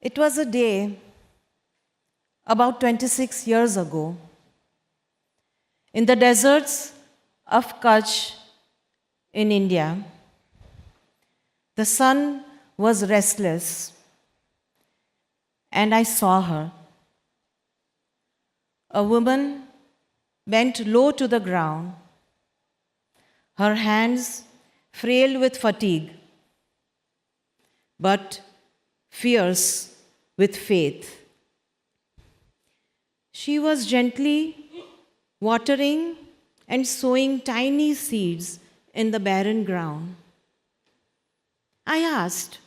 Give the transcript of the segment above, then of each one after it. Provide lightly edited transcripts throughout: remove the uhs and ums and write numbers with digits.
It was a day about 26 years ago in the deserts of Kutch in India. The sun was restless, and I saw her. A woman bent low to the ground, her hands frail with fatigue, but fierce with faith. She was gently watering and sowing tiny seeds in the barren ground. I asked,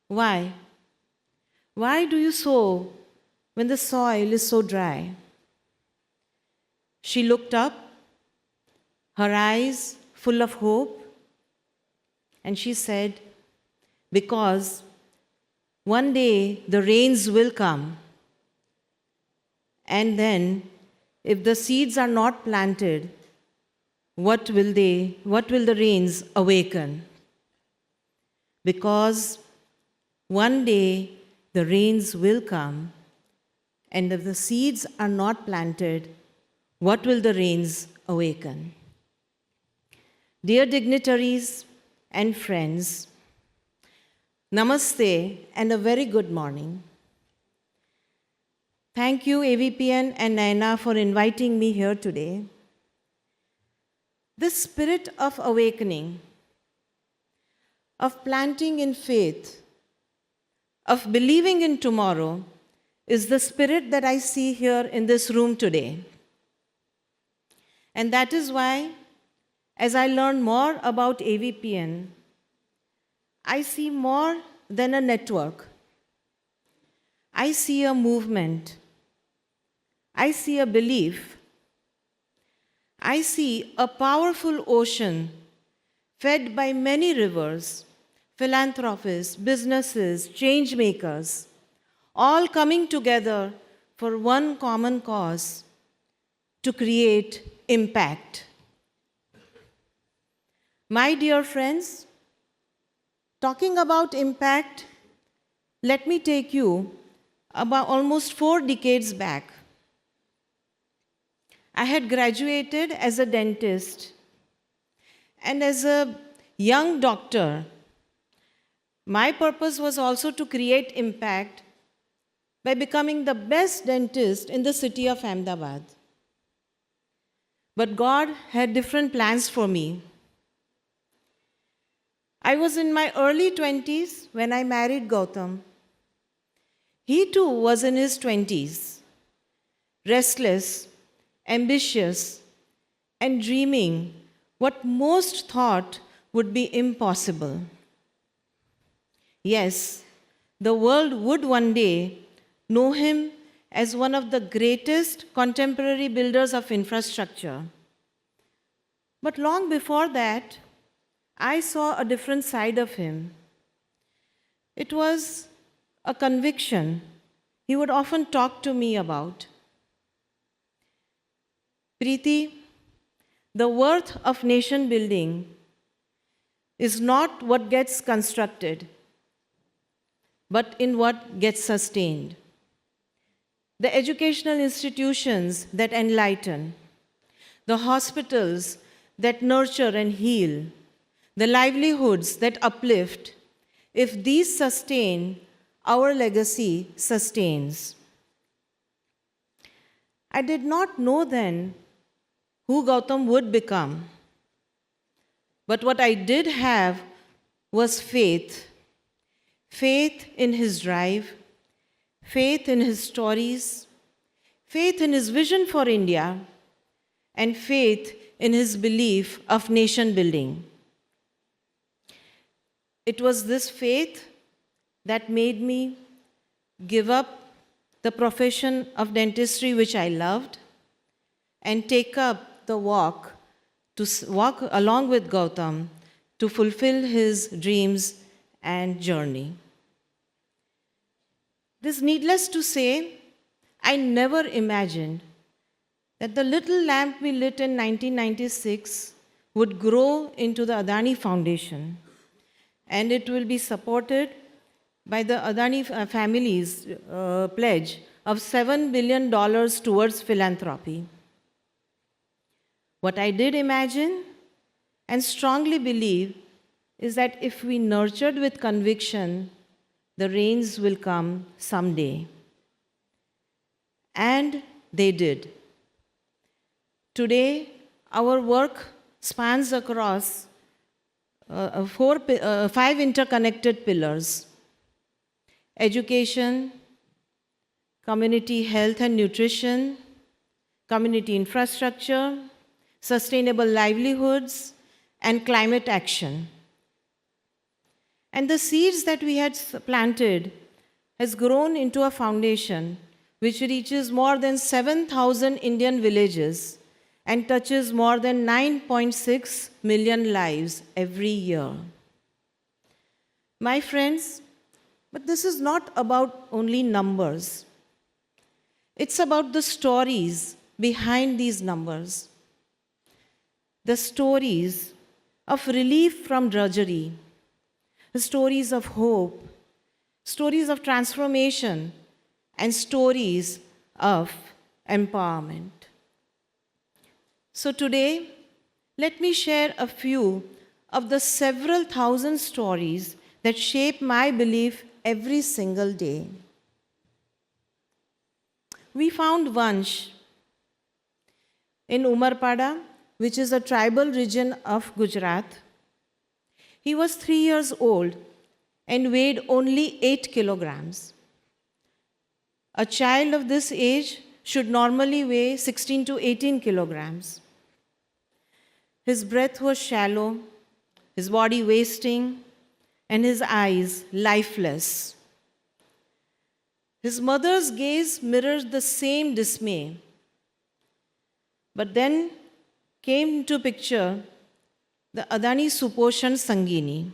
"Why? Why do you sow when the soil is so dry?" She looked up, her eyes full of hope, and she said, "Because one day the rains will come, and then if the seeds are not planted, what will the rains awaken? Because one day the rains will come, and if the seeds are not planted, what will the rains awaken?" Dear dignitaries and friends, Namaste and a very good morning. Thank you, AVPN and Naina, for inviting me here today. This spirit of awakening, of planting in faith, of believing in tomorrow, is the spirit that I see here in this room today. And that is why, as I learn more about AVPN, I see more than a network. I see a movement. I see a belief. I see a powerful ocean fed by many rivers, philanthropists, businesses, change makers, all coming together for one common cause: to create impact. My dear friends, talking about impact, let me take you about almost 4 decades back. I had graduated as a dentist, and as a young doctor, my purpose was also to create impact by becoming the best dentist in the city of Ahmedabad. But God had different plans for me. I was in my early 20s when I married Gautam. He too was in his 20s, restless, ambitious, and dreaming what most thought would be impossible. Yes, the world would one day know him as one of the greatest contemporary builders of infrastructure. But long before that, I saw a different side of him. It was a conviction he would often talk to me about. Priti, the worth of nation building is not what gets constructed, but in what gets sustained. The educational institutions that enlighten, the hospitals that nurture and heal, the livelihoods that uplift, if these sustain, our legacy sustains. I did not know then who Gautam would become, but what I did have was faith. Faith in his drive, faith in his stories, faith in his vision for India, and faith in his belief of nation building. It was this faith that made me give up the profession of dentistry, which I loved, and take up the walk along with Gautam to fulfill his dreams and journey. It is needless to say, I never imagined that the little lamp we lit in 1996 would grow into the Adani Foundation, and it will be supported by the Adani family's pledge of $7 billion towards philanthropy. What I did imagine and strongly believe is that if we nurtured with conviction, the rains will come someday. And they did. Today, our work spans across 5 interconnected pillars: education, community health and nutrition, community infrastructure, sustainable livelihoods, and climate action. And the seeds that we had planted has grown into a foundation which reaches more than 7,000 Indian villages and touches more than 9.6 million lives every year. My friends, but this is not about only numbers. It's about the stories behind these numbers. The stories of relief from drudgery, the stories of hope, stories of transformation, and stories of empowerment. So today, let me share a few of the several thousand stories that shape my belief every single day. We found Vansh in Umarpada, which is a tribal region of Gujarat. He was 3 years old and weighed only 8 kilograms. A child of this age should normally weigh 16 to 18 kilograms. His breath was shallow, his body wasting, and his eyes lifeless. His mother's gaze mirrored the same dismay. But then came to picture the Adani Suposhan Sangini.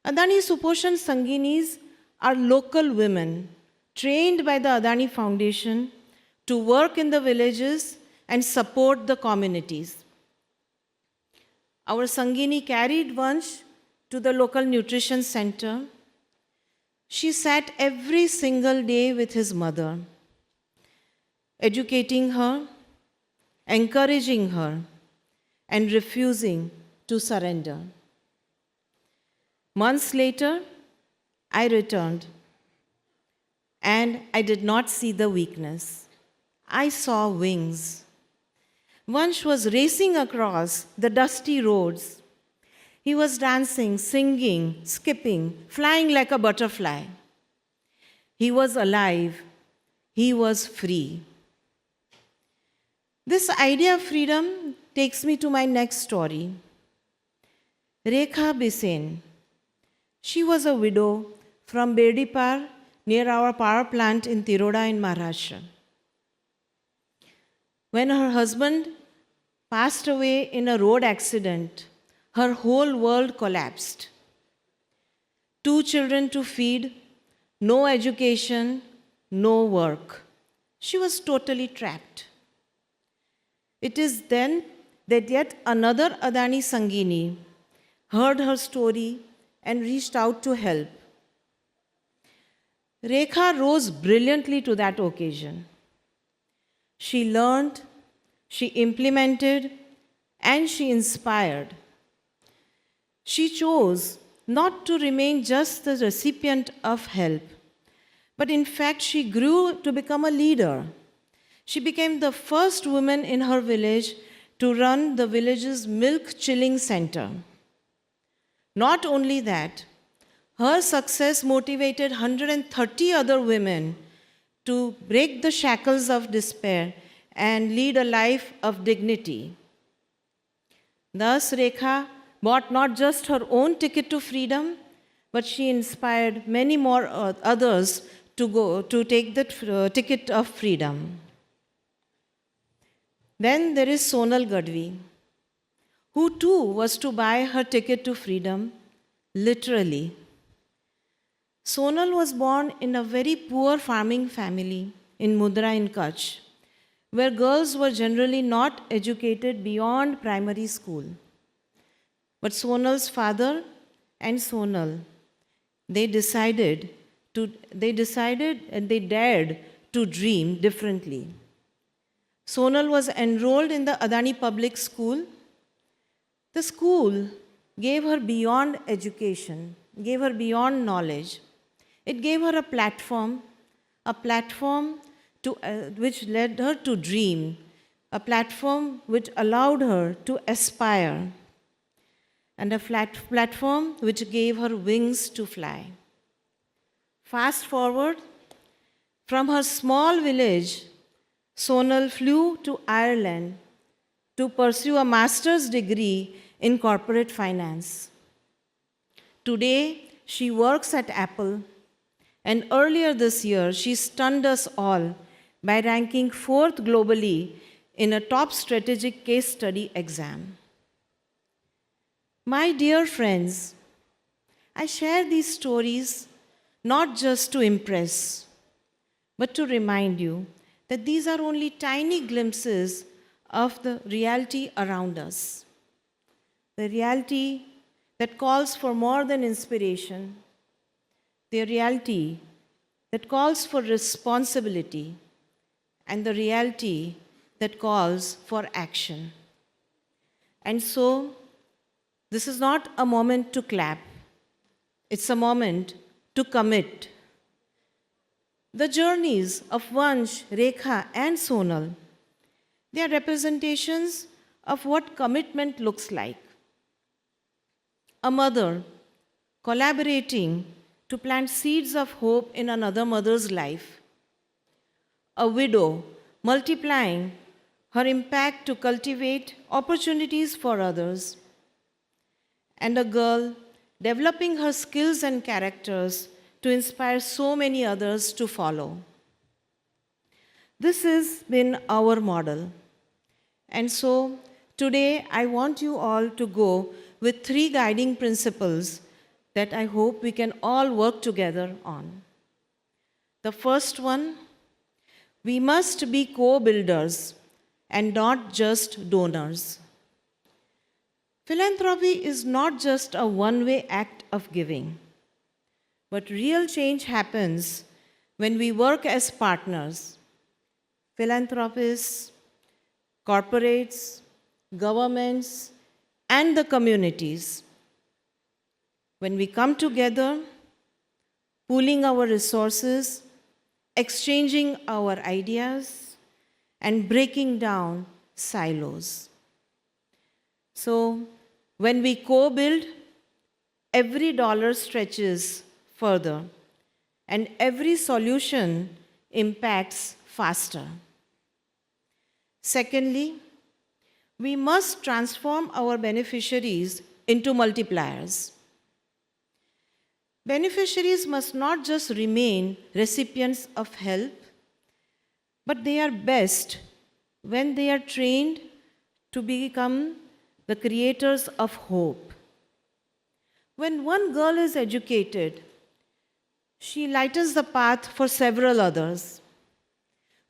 Adani Suposhan Sanginis are local women trained by the Adani Foundation to work in the villages and support the communities. Our Sangini carried Vansh to the local nutrition center. She sat every single day with his mother, educating her, encouraging her, and refusing to surrender. Months later, I returned, and I did not see the weakness. I saw wings. Vansh was racing across the dusty roads. He was dancing, singing, skipping, flying like a butterfly. He was alive. He was free. This idea of freedom takes me to my next story. Rekha Bisen. She was a widow from Berdipar, near our power plant in Tiroda in Maharashtra. When her husband passed away in a road accident, her whole world collapsed. 2 children to feed, no education, no work. She was totally trapped. It is then that yet another Adani Sangini heard her story and reached out to help. Rekha rose brilliantly to that occasion. She learned, she implemented, and she inspired. She chose not to remain just the recipient of help, but in fact, she grew to become a leader. She became the first woman in her village to run the village's milk chilling center. Not only that, her success motivated 130 other women to break the shackles of despair and lead a life of dignity. Thus, Rekha bought not just her own ticket to freedom, but she inspired many more others to take the ticket of freedom. Then there is Sonal Gadvi, who too was to buy her ticket to freedom, literally. Sonal was born in a very poor farming family in Mudra in Kutch, where girls were generally not educated beyond primary school. But Sonal's father and Sonal they decided and they dared to dream differently. Sonal was enrolled in the Adani Public School. The school gave her beyond education, gave her beyond knowledge. It gave her a platform which led her to dream, a platform which allowed her to aspire, and a platform which gave her wings to fly. Fast forward, from her small village, Sonal flew to Ireland to pursue a master's degree in corporate finance. Today, she works at Apple, and earlier this year, she stunned us all by ranking 4th globally in a top strategic case study exam. My dear friends, I share these stories not just to impress, but to remind you that these are only tiny glimpses of the reality around us. The reality that calls for more than inspiration, the reality that calls for responsibility, and the reality that calls for action. And so, this is not a moment to clap, it's a moment to commit. The journeys of Vansh, Rekha, and Sonal, they are representations of what commitment looks like. A mother collaborating to plant seeds of hope in another mother's life. A widow multiplying her impact to cultivate opportunities for others. And a girl developing her skills and characters to inspire so many others to follow. This has been our model. And so today I want you all to go with 3 guiding principles that I hope we can all work together on. The first one, we must be co-builders and not just donors. Philanthropy is not just a one-way act of giving, but real change happens when we work as partners. Philanthropists, corporates, governments, and the communities. When we come together, pooling our resources, exchanging our ideas, and breaking down silos. So, when we co-build, every dollar stretches further, and every solution impacts faster. Secondly, we must transform our beneficiaries into multipliers. Beneficiaries must not just remain recipients of help, but they are best when they are trained to become the creators of hope. When one girl is educated, she lightens the path for several others.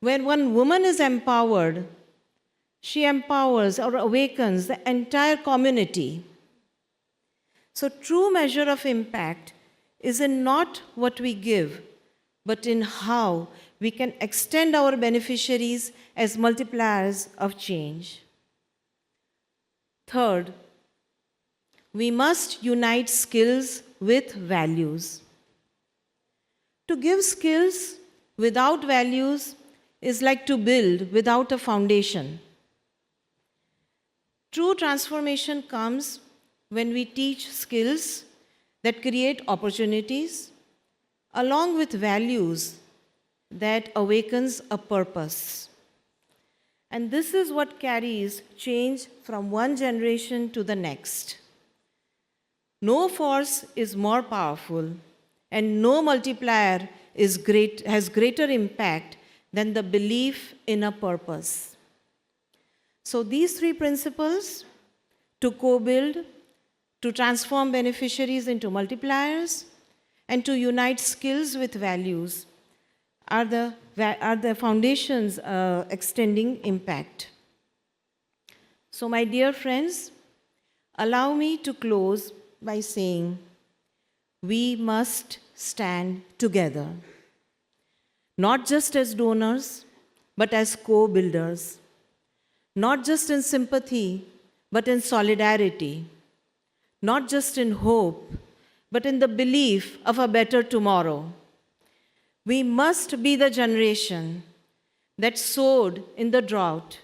When one woman is empowered, she empowers or awakens the entire community. So true measure of impact is in not what we give, but in how we can extend our beneficiaries as multipliers of change. Third, we must unite skills with values. To give skills without values is like to build without a foundation. True transformation comes when we teach skills that create opportunities along with values that awakens a purpose. And this is what carries change from one generation to the next. No force is more powerful, and no multiplier has greater impact than the belief in a purpose. So these 3 principles, to co-build, to transform beneficiaries into multipliers, and to unite skills with values, are the foundations extending impact. So my dear friends, allow me to close by saying, we must stand together, not just as donors, but as co-builders, not just in sympathy, but in solidarity, not just in hope, but in the belief of a better tomorrow. We must be the generation that sowed in the drought,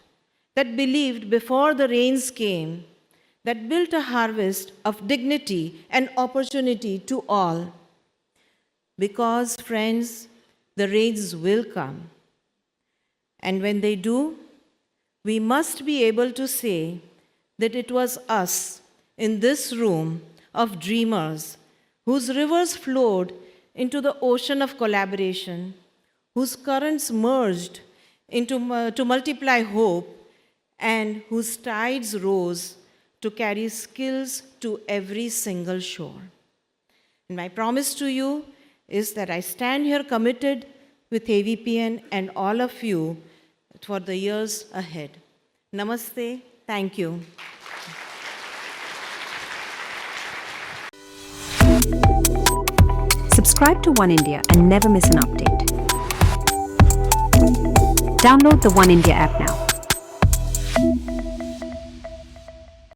that believed before the rains came, that built a harvest of dignity and opportunity to all. Because, friends, the rains will come. And when they do, we must be able to say that it was us in this room of dreamers whose rivers flowed into the ocean of collaboration, whose currents merged to multiply hope, and whose tides rose to carry skills to every single shore. And my promise to you is that I stand here committed with AVPN and all of you for the years ahead. Namaste. Thank you. Subscribe to Oneindia and never miss an update. Download the Oneindia app now.